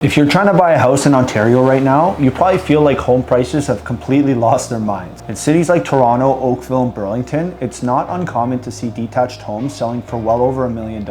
If you're trying to buy a house in Ontario right now, you probably feel like home prices have completely lost their minds. In cities like Toronto, Oakville, and Burlington, it's not uncommon to see detached homes selling for well over $1 million.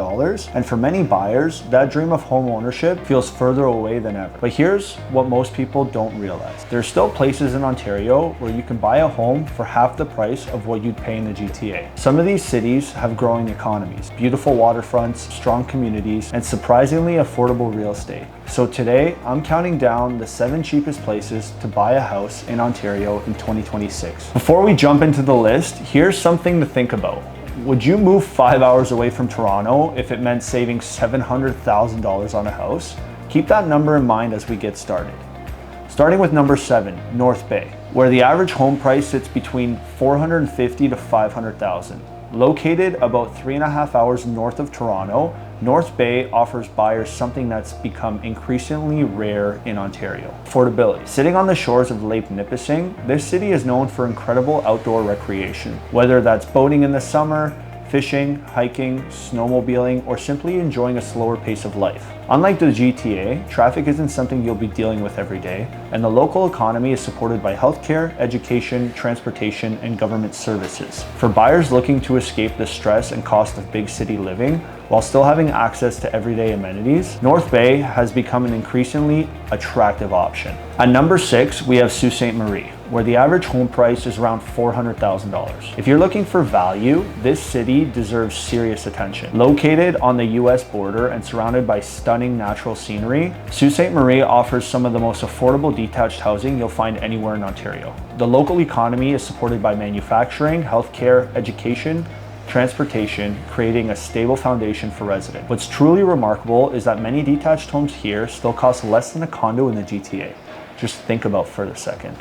And for many buyers, that dream of home ownership feels further away than ever. But here's what most people don't realize. There's still places in Ontario where you can buy a home for half the price of what you'd pay in the GTA. Some of these cities have growing economies, beautiful waterfronts, strong communities, and surprisingly affordable real estate. So today, I'm counting down the 7 cheapest places to buy a house in Ontario in 2026. Before we jump into the list, here's something to think about. Would you move 5 hours away from Toronto if it meant saving $700,000 on a house? Keep that number in mind as we get started. Starting with number 7, North Bay, where the average home price sits between $450,000 to $500,000. Located about 3.5 hours north of Toronto, North Bay offers buyers something that's become increasingly rare in Ontario: affordability. Sitting on the shores of Lake Nipissing, this city is known for incredible outdoor recreation. Whether that's boating in the summer, fishing, hiking, snowmobiling, or simply enjoying a slower pace of life. Unlike the GTA, traffic isn't something you'll be dealing with every day, and the local economy is supported by healthcare, education, transportation, and government services. For buyers looking to escape the stress and cost of big city living, while still having access to everyday amenities, North Bay has become an increasingly attractive option. At number 6, we have Sault Ste. Marie, where the average home price is around $400,000. If you're looking for value, this city deserves serious attention. Located on the US border and surrounded by stunning natural scenery, Sault Ste. Marie offers some of the most affordable detached housing you'll find anywhere in Ontario. The local economy is supported by manufacturing, healthcare, education, transportation, creating a stable foundation for residents. What's truly remarkable is that many detached homes here still cost less than a condo in the GTA. Just think about for a second.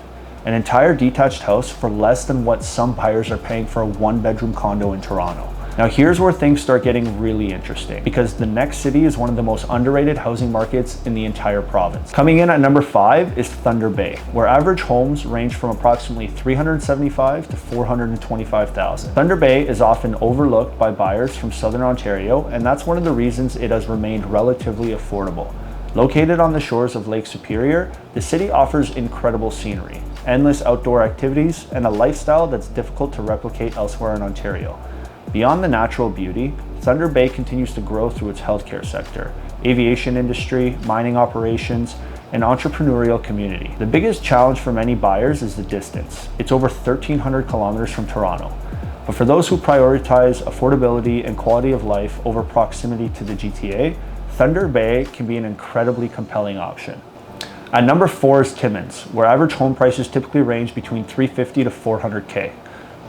An entire detached house for less than what some buyers are paying for a 1-bedroom condo in Toronto. Now here's where things start getting really interesting, because the next city is one of the most underrated housing markets in the entire province. Coming in at number 5 is Thunder Bay, where average homes range from approximately $375,000 to $425,000. Thunder Bay is often overlooked by buyers from Southern Ontario, and that's one of the reasons it has remained relatively affordable. Located on the shores of Lake Superior, the city offers incredible scenery, endless outdoor activities, and a lifestyle that's difficult to replicate elsewhere in Ontario. Beyond the natural beauty, Thunder Bay continues to grow through its healthcare sector, aviation industry, mining operations, and entrepreneurial community. The biggest challenge for many buyers is the distance. It's over 1,300 kilometers from Toronto. But for those who prioritize affordability and quality of life over proximity to the GTA, Thunder Bay can be an incredibly compelling option. At number 4 is Timmins, where average home prices typically range between $350,000 to $400,000.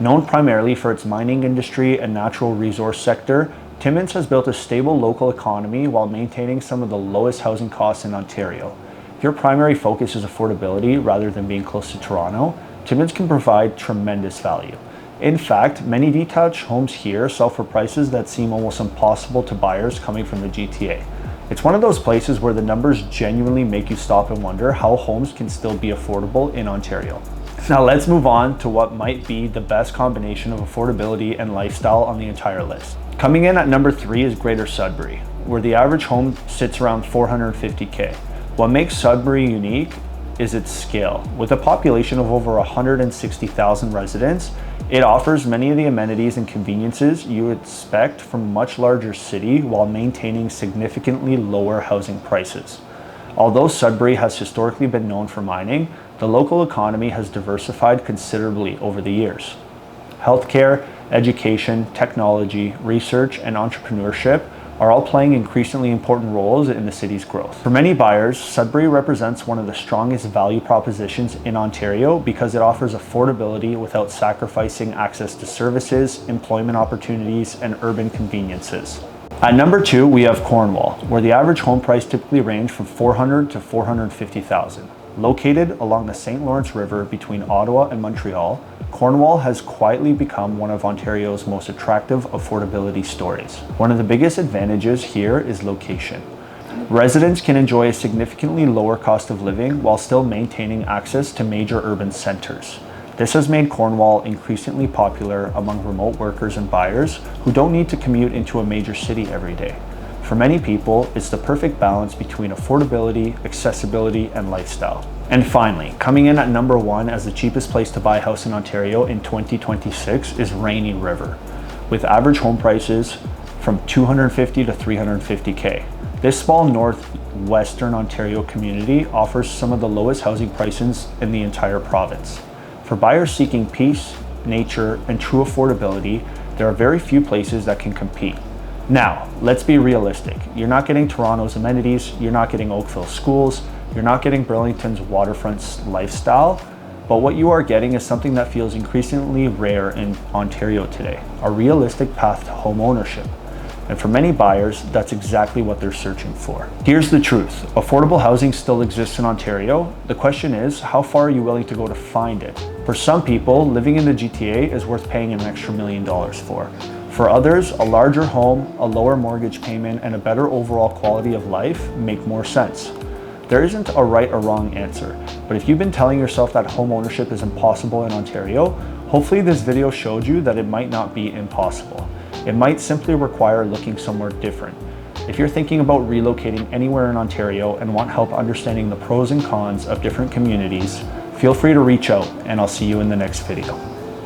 Known primarily for its mining industry and natural resource sector, Timmins has built a stable local economy while maintaining some of the lowest housing costs in Ontario. If your primary focus is affordability rather than being close to Toronto, Timmins can provide tremendous value. In fact, many detached homes here sell for prices that seem almost impossible to buyers coming from the GTA. It's one of those places where the numbers genuinely make you stop and wonder how homes can still be affordable in Ontario. Now let's move on to what might be the best combination of affordability and lifestyle on the entire list. Coming in at number 3 is Greater Sudbury, where the average home sits around $450,000. What makes Sudbury unique is its scale. With a population of over 160,000 residents, it offers many of the amenities and conveniences you would expect from a much larger city while maintaining significantly lower housing prices. Although Sudbury has historically been known for mining, the local economy has diversified considerably over the years. Healthcare, education, technology, research, and entrepreneurship are all playing increasingly important roles in the city's growth. For many buyers, Sudbury represents one of the strongest value propositions in Ontario because it offers affordability without sacrificing access to services, employment opportunities, and urban conveniences. At number 2, we have Cornwall, where the average home price typically ranges from $400,000 to $450,000. Located along the St. Lawrence River between Ottawa and Montreal, Cornwall has quietly become one of Ontario's most attractive affordability stories. One of the biggest advantages here is location. Residents can enjoy a significantly lower cost of living while still maintaining access to major urban centers. This has made Cornwall increasingly popular among remote workers and buyers who don't need to commute into a major city every day. For many people, it's the perfect balance between affordability, accessibility, and lifestyle. And finally, coming in at number 1 as the cheapest place to buy a house in Ontario in 2026 is Rainy River, with average home prices from $250,000 to $350,000. This small northwestern Ontario community offers some of the lowest housing prices in the entire province. For buyers seeking peace, nature, and true affordability, there are very few places that can compete. Now, let's be realistic. You're not getting Toronto's amenities, you're not getting Oakville schools, you're not getting Burlington's waterfront lifestyle, but what you are getting is something that feels increasingly rare in Ontario today, a realistic path to home ownership. And for many buyers, that's exactly what they're searching for. Here's the truth. Affordable housing still exists in Ontario. The question is, how far are you willing to go to find it? For some people, living in the GTA is worth paying an extra $1 million for. For others, a larger home, a lower mortgage payment, and a better overall quality of life make more sense. There isn't a right or wrong answer, but if you've been telling yourself that home ownership is impossible in Ontario, hopefully this video showed you that it might not be impossible. It might simply require looking somewhere different. If you're thinking about relocating anywhere in Ontario and want help understanding the pros and cons of different communities, feel free to reach out, and I'll see you in the next video.